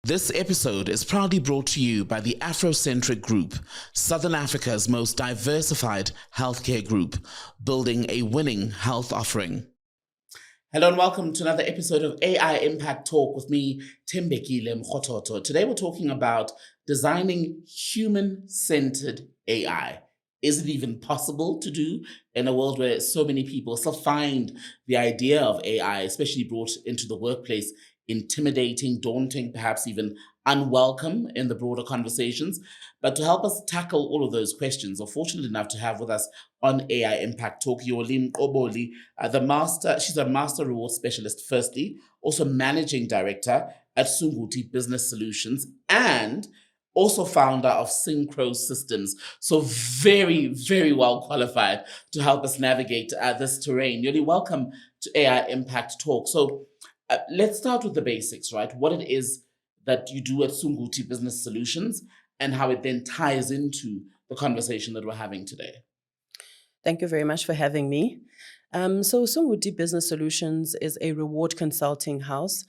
This episode is proudly brought to you by the Afrocentric Group, Southern Africa's most diversified healthcare group, building a winning health offering. Hello and welcome to another episode of AI Impact Talk with me, Yoli Mqoboli. Today we're talking about designing human-centered AI. Is it even possible to do in a world where so many people still find the idea of AI, especially brought into the workplace, intimidating, daunting, perhaps even unwelcome in the broader conversations? But to help us tackle all of those questions, we're fortunate enough to have with us on AI Impact Talk, Yoli Mqoboli, she's a master reward specialist, firstly, also managing director at Sunguti Business Solutions, and also founder of Synchro Systems. So very, very well qualified to help us navigate this terrain. Yoli, welcome to AI Impact Talk. So let's start with the basics, right? What it is that you do at Sunguti Business Solutions and how it then ties into the conversation that we're having today. Thank you very much for having me. So Sunguti Business Solutions is a reward consulting house.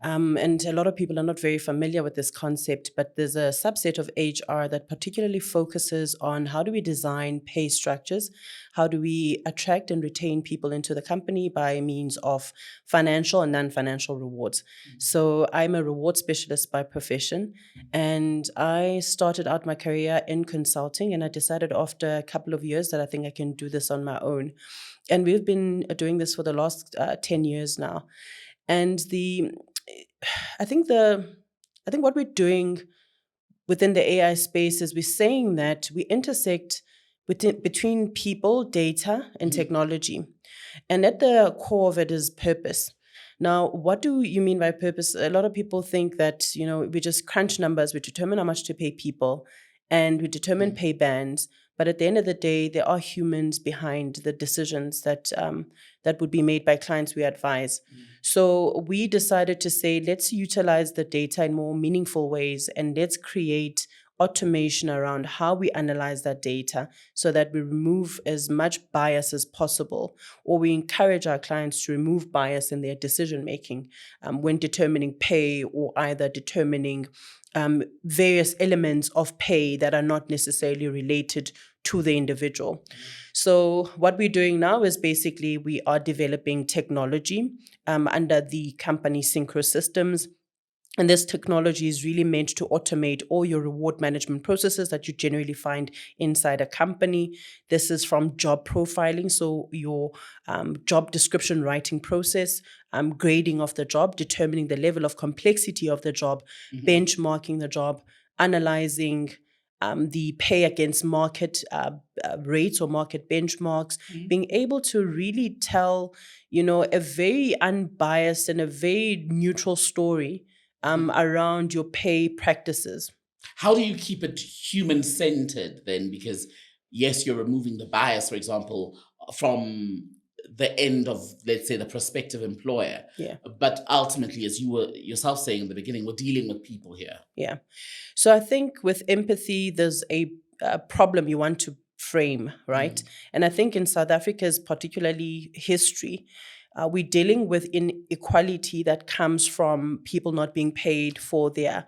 And a lot of people are not very familiar with this concept, but there's a subset of HR that particularly focuses on how do we design pay structures, how do we attract and retain people into the company by means of financial and non-financial rewards. So I'm a reward specialist by profession, and I started out my career in consulting, and I decided after a couple of years that I think I can do this on my own. And we've been doing this for the last 10 years now. And I think what we're doing within the AI space is we're saying that we intersect between people, data, and technology. And at the core of it is purpose. Now, what do you mean by purpose? A lot of people think that, we just crunch numbers, we determine how much to pay people, and we determine pay bands. But at the end of the day, there are humans behind the decisions that would be made by clients we advise. So we decided to say, let's utilize the data in more meaningful ways, and let's create automation around how we analyze that data so that we remove as much bias as possible, or we encourage our clients to remove bias in their decision-making when determining pay, or either determining various elements of pay that are not necessarily related to the individual. So what we're doing now is basically we are developing technology under the company Synchro Systems. And this technology is really meant to automate all your reward management processes that you generally find inside a company. This is from job profiling, so your job description writing process, grading of the job, determining the level of complexity of the job, benchmarking the job, analyzing the pay against market rates or market benchmarks, being able to really tell, a very unbiased and a very neutral story around your pay practices. How do you keep it human-centered then? Because yes, you're removing the bias, for example, from the end of, let's say, the prospective employer. Yeah. But ultimately, as you were yourself saying in the beginning, we're dealing with people here. Yeah. So I think with empathy, there's a problem you want to frame, right? And I think in South Africa's particularly history, we're dealing with inequality that comes from people not being paid for their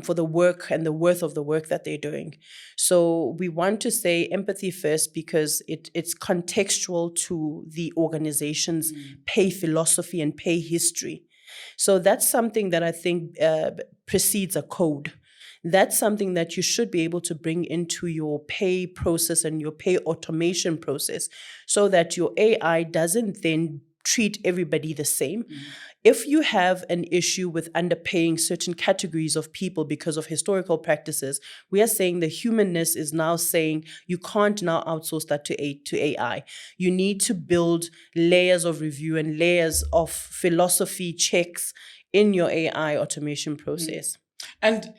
for the work and the worth of the work that they're doing. So we want to say empathy first because it's contextual to the organization's pay philosophy and pay history. So that's something that I think precedes a code. That's something that you should be able to bring into your pay process and your pay automation process so that your AI doesn't then treat everybody the same. If you have an issue with underpaying certain categories of people because of historical practices, we are saying the humanness is now saying you can't now outsource that to AI. You need to build layers of review and layers of philosophy checks in your AI automation process. And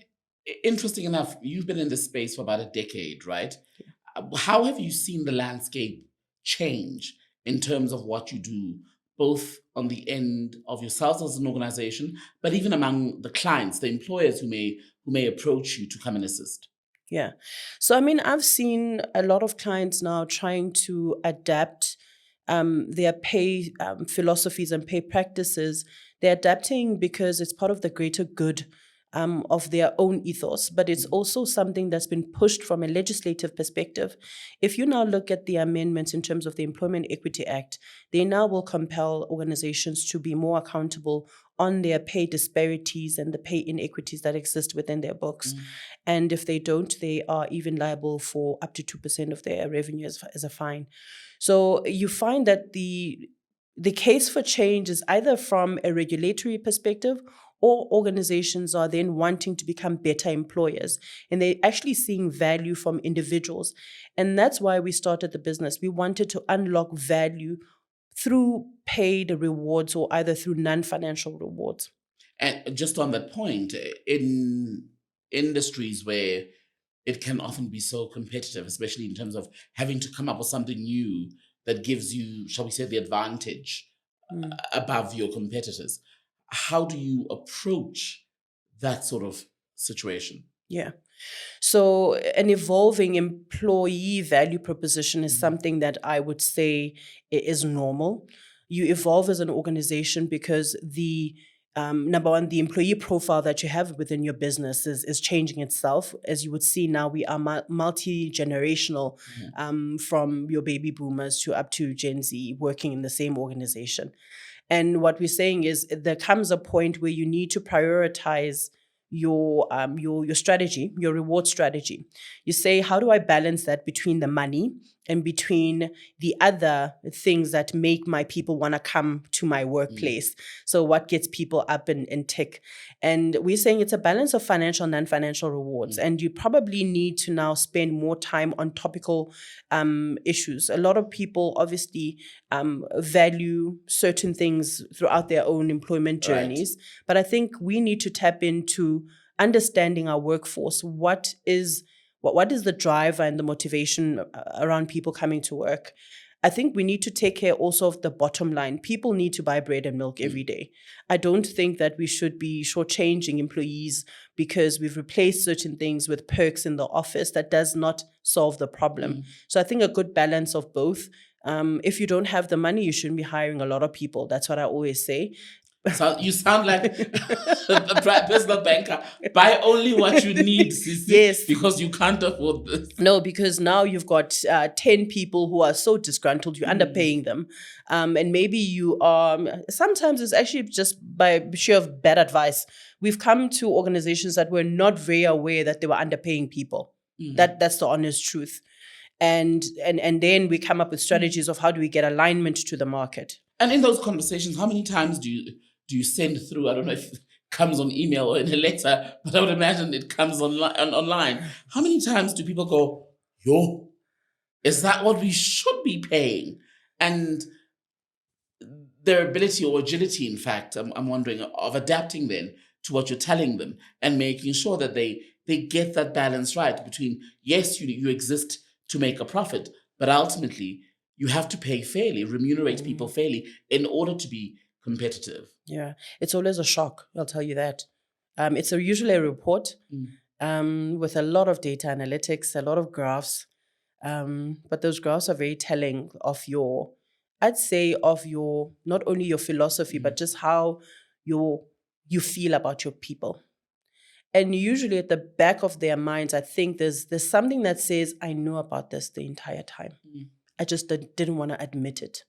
interesting enough, you've been in this space for about a decade, right? How have you seen the landscape change in terms of what you do, both on the end of yourselves as an organization, but even among the clients, the employers who may approach you to come and assist? Yeah. So, I mean, I've seen a lot of clients now trying to adapt their pay philosophies and pay practices. They're adapting because it's part of the greater good of their own ethos, but it's also something that's been pushed from a legislative perspective. If you now look at the amendments in terms of the Employment Equity Act, they now will compel organizations to be more accountable on their pay disparities and the pay inequities that exist within their books. And if they don't, they are even liable for up to 2% of their revenue as a fine. So you find that the case for change is either from a regulatory perspective, or organizations are then wanting to become better employers, and they're actually seeing value from individuals. And that's why we started the business. We wanted to unlock value through paid rewards or either through non-financial rewards. And just on that point, in industries where it can often be so competitive, especially in terms of having to come up with something new that gives you, shall we say, the advantage above your competitors, how do you approach that sort of situation? Yeah. So an evolving employee value proposition is something that I would say is normal. You evolve as an organization because the number one, the employee profile that you have within your business is changing itself. As you would see now, we are multi-generational, from your baby boomers to up to Gen Z working in the same organization. And what we're saying is there comes a point where you need to prioritize your strategy, your reward strategy. You say, how do I balance that between the money and between the other things that make my people want to come to my workplace? So what gets people up and tick? And we're saying it's a balance of financial and non-financial rewards. And you probably need to now spend more time on topical issues. A lot of people obviously value certain things throughout their own employment journeys. Right. But I think we need to tap into understanding our workforce. What is the driver and the motivation around people coming to work? I think we need to take care also of the bottom line. People need to buy bread and milk every day. I don't think that we should be shortchanging employees because we've replaced certain things with perks in the office. That does not solve the problem. So I think a good balance of both. If you don't have the money, you shouldn't be hiring a lot of people. That's what I always say. So you sound like a personal banker. Buy only what you need, Sisi, yes, because you can't afford this. No, because now you've got 10 people who are so disgruntled, you're underpaying them. And maybe you are, sometimes it's actually just by sheer of bad advice. We've come to organizations that were not very aware that they were underpaying people. That's the honest truth. And then we come up with strategies of how do we get alignment to the market. And in those conversations, how many times do you send through? I don't know if it comes on email or in a letter, but I would imagine it comes online. How many times do people go, yo, is that what we should be paying? And their ability or agility, in fact, I'm wondering, of adapting then to what you're telling them and making sure that they get that balance right between, yes, you exist to make a profit, but ultimately you have to pay fairly, remunerate people fairly in order to be competitive. Yeah, it's always a shock, I'll tell you that. It's usually a report with a lot of data analytics, a lot of graphs, but those graphs are very telling of not only your philosophy, but just how you feel about your people. And usually at the back of their minds, I think there's something that says, I know about this the entire time. I just didn't want to admit it.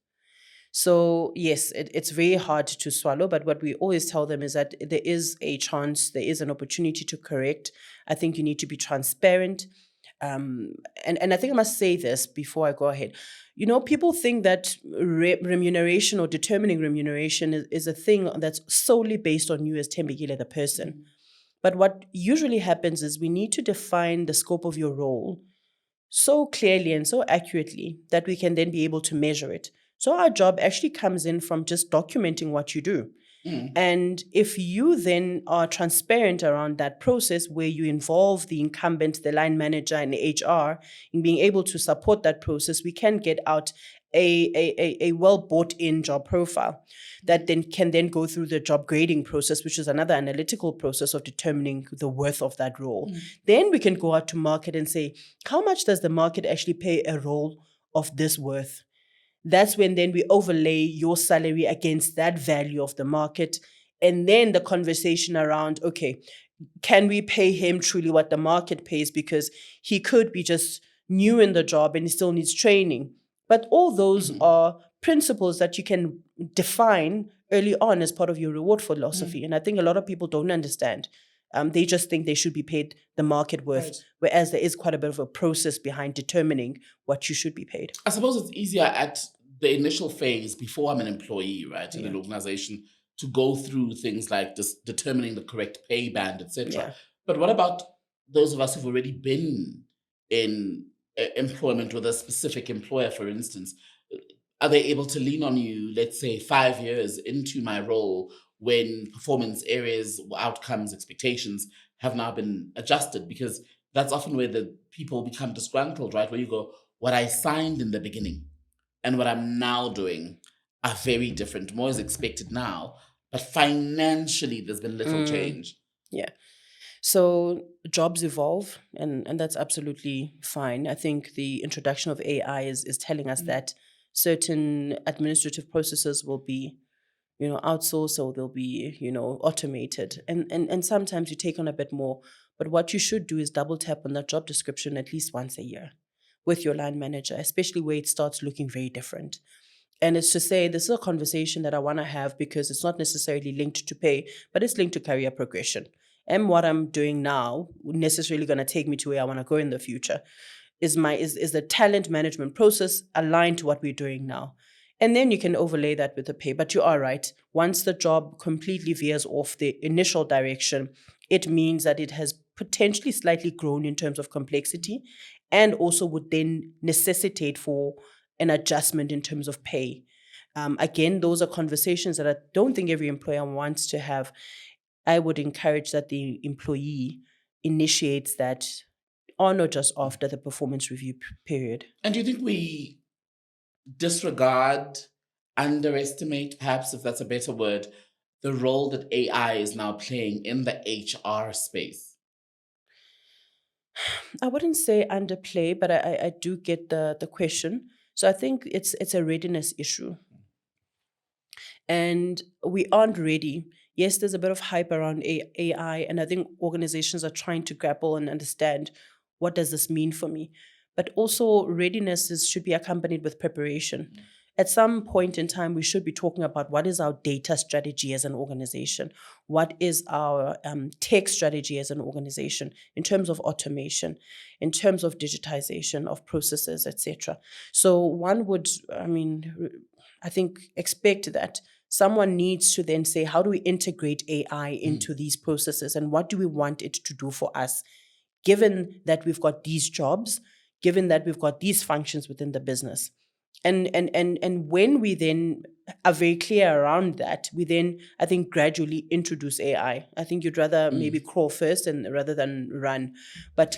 So yes, it's very hard to swallow, but what we always tell them is that there is a chance, there is an opportunity to correct. I think you need to be transparent. And I think I must say this before I go ahead. You know, people think that remuneration or determining remuneration is a thing that's solely based on you as Tembekile, the person. But what usually happens is we need to define the scope of your role so clearly and so accurately that we can then be able to measure it. So our job actually comes in from just documenting what you do. And if you then are transparent around that process where you involve the incumbent, the line manager, and the HR in being able to support that process, we can get out a well bought in job profile that then can go through the job grading process, which is another analytical process of determining the worth of that role. Then we can go out to market and say, how much does the market actually pay a role of this worth? That's when then we overlay your salary against that value of the market. And then the conversation around, okay, can we pay him truly what the market pays? Because he could be just new in the job and he still needs training. But all those are principles that you can define early on as part of your reward philosophy. And I think a lot of people don't understand. They just think they should be paid the market worth, Right. whereas there is quite a bit of a process behind determining what you should be paid. I suppose it's easier at the initial phase before I'm an employee, right, in an organization, to go through things like just determining the correct pay band, etc. Yeah. But what about those of us who've already been in employment with a specific employer, for instance? Are they able to lean on you, let's say 5 years into my role, when performance areas, outcomes, expectations have now been adjusted? Because that's often where the people become disgruntled, right? Where you go, what I signed in the beginning and what I'm now doing are very different. More is expected now, but financially there's been little change. Yeah. So jobs evolve, and that's absolutely fine. I think the introduction of AI is telling us that certain administrative processes will be, outsourced, or they'll be, automated. And sometimes you take on a bit more. But what you should do is double tap on that job description at least once a year with your line manager, especially where it starts looking very different. And it's to say, this is a conversation that I want to have because it's not necessarily linked to pay, but it's linked to career progression. And what I'm doing now necessarily going to take me to where I want to go in the future? Is the talent management process aligned to what we're doing now? And then you can overlay that with the pay. But you are right. Once the job completely veers off the initial direction, it means that it has potentially slightly grown in terms of complexity, and also would then necessitate for an adjustment in terms of pay. Again, those are conversations that I don't think every employer wants to have. I would encourage that the employee initiates that on or just after the performance review period. And do you think we disregard, underestimate, perhaps if that's a better word, the role that AI is now playing in the HR space? I wouldn't say underplay, but I do get the question. So I think it's a readiness issue. And we aren't ready. Yes, there's a bit of hype around AI, and I think organizations are trying to grapple and understand, what does this mean for me? But also readiness should be accompanied with preparation. At some point in time, we should be talking about what is our data strategy as an organization? What is our tech strategy as an organization in terms of automation, in terms of digitization of processes, etc. So one would, I think, expect that someone needs to then say, how do we integrate AI into these processes, and what do we want it to do for us, given that we've got these jobs, given that we've got these functions within the business. And when we then are very clear around that, we then, I think, gradually introduce AI. I think you'd rather maybe crawl first rather than run. But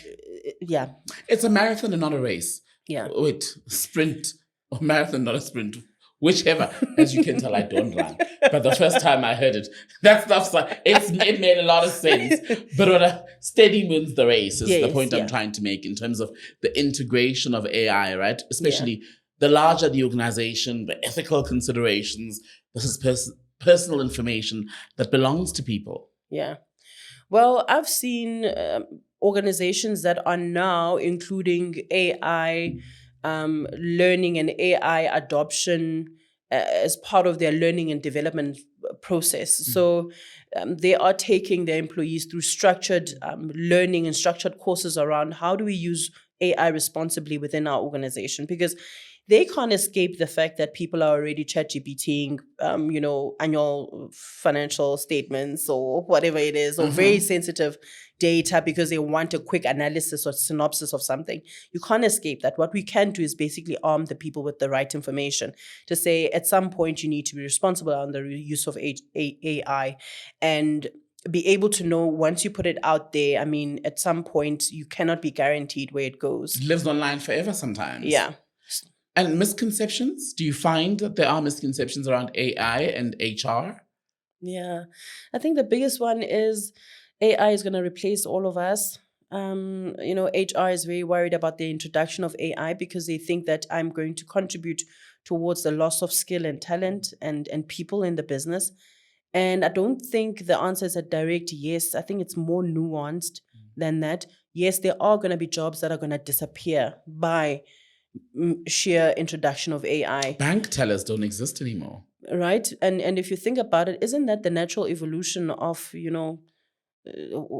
yeah. It's a marathon and not a race. Yeah. Wait, sprint or marathon, not a sprint. Whichever. As you can tell, I don't run. But the first time I heard it, that stuff's like, it made a lot of sense. But what a steady wins the race is the point I'm trying to make in terms of the integration of AI, right? Especially the larger the organization, the ethical considerations, this is personal information that belongs to people. Yeah. Well, I've seen organizations that are now including AI learning and AI adoption as part of their learning and development process. So they are taking their employees through structured learning and structured courses around how do we use AI responsibly within our organization, because they can't escape the fact that people are already ChatGPTing, annual financial statements or whatever it is, or very sensitive data because they want a quick analysis or synopsis of something. You can't escape that. What we can do is basically arm the people with the right information to say, at some point, you need to be responsible on the use of AI and be able to know once you put it out there. I mean, at some point, you cannot be guaranteed where it goes. It lives online forever sometimes. Yeah. And misconceptions? Do you find that there are misconceptions around AI and HR? Yeah. I think the biggest one is AI is going to replace all of us. HR is very worried about the introduction of AI because they think that I'm going to contribute towards the loss of skill and talent and people in the business. And I don't think the answer is a direct yes. I think it's more nuanced than that. Yes, there are going to be jobs that are going to disappear by sheer introduction of AI, Bank tellers don't exist anymore. right? And if you think about it, isn't that the natural evolution of,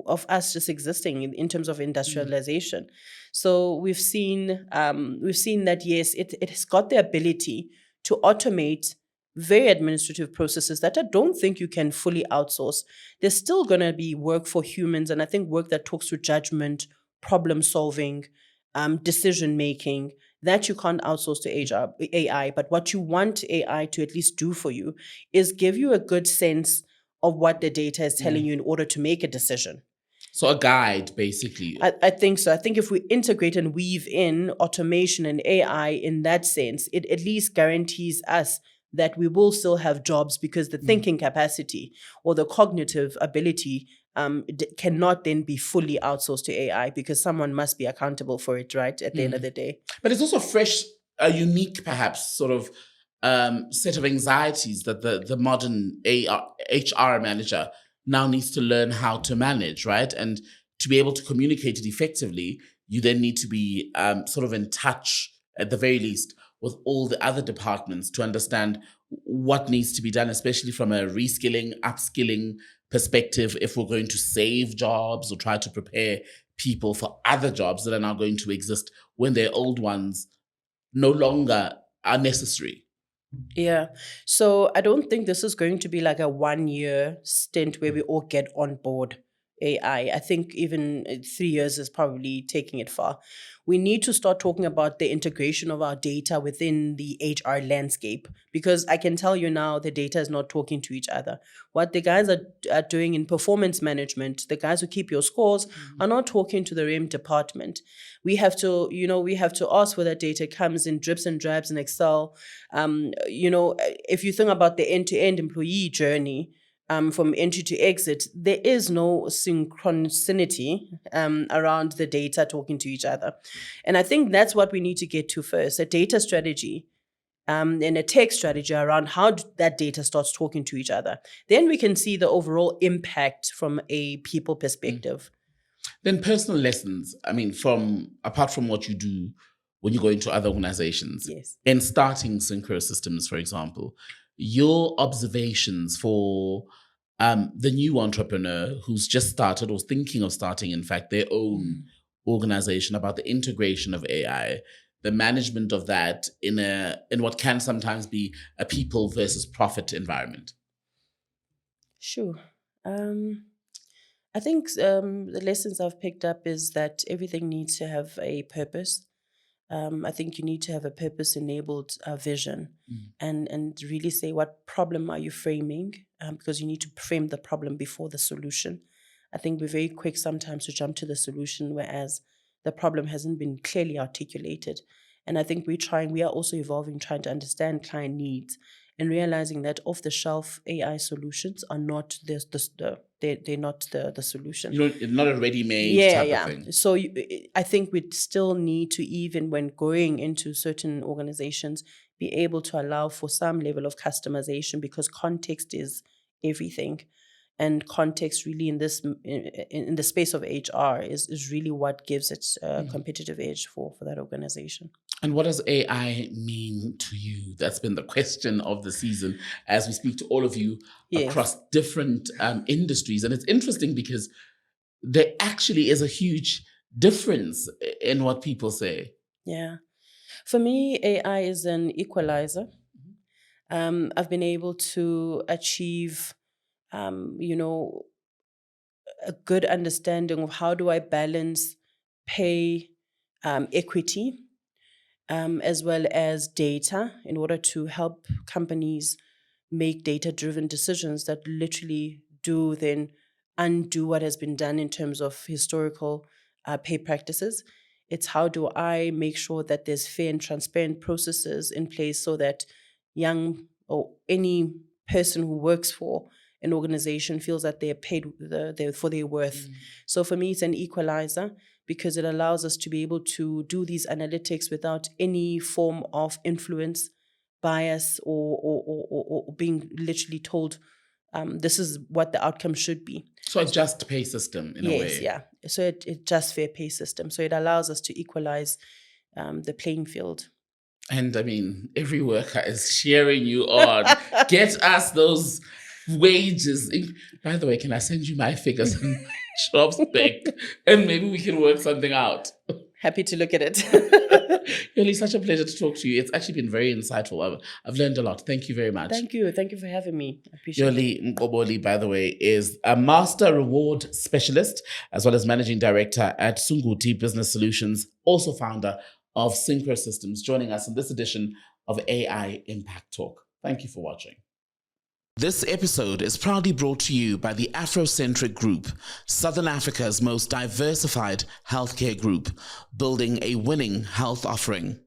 of us just existing in terms of industrialization? So we've seen that yes, it has got the ability to automate very administrative processes that I don't think you can fully outsource. There's still going to be work for humans, and I think work that talks to judgment, problem solving, decision making, that you can't outsource to AI. But what you want AI to at least do for you is give you a good sense of what the data is telling you in order to make a decision. So a guide, basically. I think so. I think if we integrate and weave in automation and AI in that sense, it at least guarantees us that we will still have jobs, because the thinking capacity or the cognitive ability cannot then be fully outsourced to AI, because someone must be accountable for it, right, at the end of the day. But it's also fresh, a unique, perhaps, sort of set of anxieties that the modern HR manager now needs to learn how to manage, right? And to be able to communicate it effectively, you then need to be sort of in touch, at the very least, with all the other departments to understand what needs to be done, especially from a reskilling, upskilling perspective, if we're going to save jobs or try to prepare people for other jobs that are now going to exist when their old ones no longer are necessary. Yeah. So I don't think this is going to be like a 1 year stint where we all get on board AI. I think even 3 years is probably taking it far. We need to start talking about the integration of our data within the HR landscape, because I can tell you now the data is not talking to each other. What the guys are doing in performance management, the guys who keep your scores, are not talking to the REM department. We have to, we have to ask where that data comes in drips and drabs in Excel. If you think about the end-to-end employee journey, from entry to exit, there is no synchronicity around the data talking to each other. And I think that's what we need to get to first, a data strategy and a tech strategy around how that data starts talking to each other. Then we can see the overall impact from a people perspective. Then personal lessons, I mean, apart from what you do when you go into other organizations, Yes. in starting Synchro Systems, for example, your observations for the new entrepreneur who's just started or thinking of starting, in fact, their own organization, about the integration of AI, the management of that in what can sometimes be a people versus profit environment. Sure. I think the lessons I've picked up is that everything needs to have a purpose. I think you need to have a purpose-enabled vision, and really say, what problem are you framing? Because you need to frame the problem before the solution. I think we're very quick sometimes to jump to the solution, whereas the problem hasn't been clearly articulated. And I think we are also evolving, trying to understand client needs, and realizing that off-the-shelf AI solutions are not they're not the solution. Not a ready-made type of thing. So I think we'd still need to, even when going into certain organizations, be able to allow for some level of customization, because context is everything. And context really in the space of HR is really what gives it a competitive edge for that organization. And what does AI mean to you? That's been the question of the season as we speak to all of you across different industries. And it's interesting because there actually is a huge difference in what people say. Yeah. For me, AI is an equalizer. I've been able to achieve, a good understanding of how do I balance pay, equity, as well as data, in order to help companies make data-driven decisions that literally do then undo what has been done in terms of historical pay practices. It's how do I make sure that there's fair and transparent processes in place, so that young or any person who works for an organization feels that they're paid for their worth. So for me, it's an equalizer, because it allows us to be able to do these analytics without any form of influence, bias, or being literally told this is what the outcome should be. So a just pay system in a way. Yes, yeah. So it just fair pay system. So it allows us to equalize the playing field. And I mean, every worker is cheering you on. Get us those wages. By the way, can I send you my figures and job spec? And maybe we can work something out. Happy to look at it. Yoli, such a pleasure to talk to you. It's actually been very insightful. I've learned a lot. Thank you very much. Thank you. Thank you for having me. I appreciate it. Yoli Mqoboli, by the way, is a master reward specialist as well as managing director at Sunguti Business Solutions, also founder of Synchro Systems, joining us in this edition of AI Impact Talk. Thank you for watching. This episode is proudly brought to you by the Afrocentric Group, Southern Africa's most diversified healthcare group, building a winning health offering.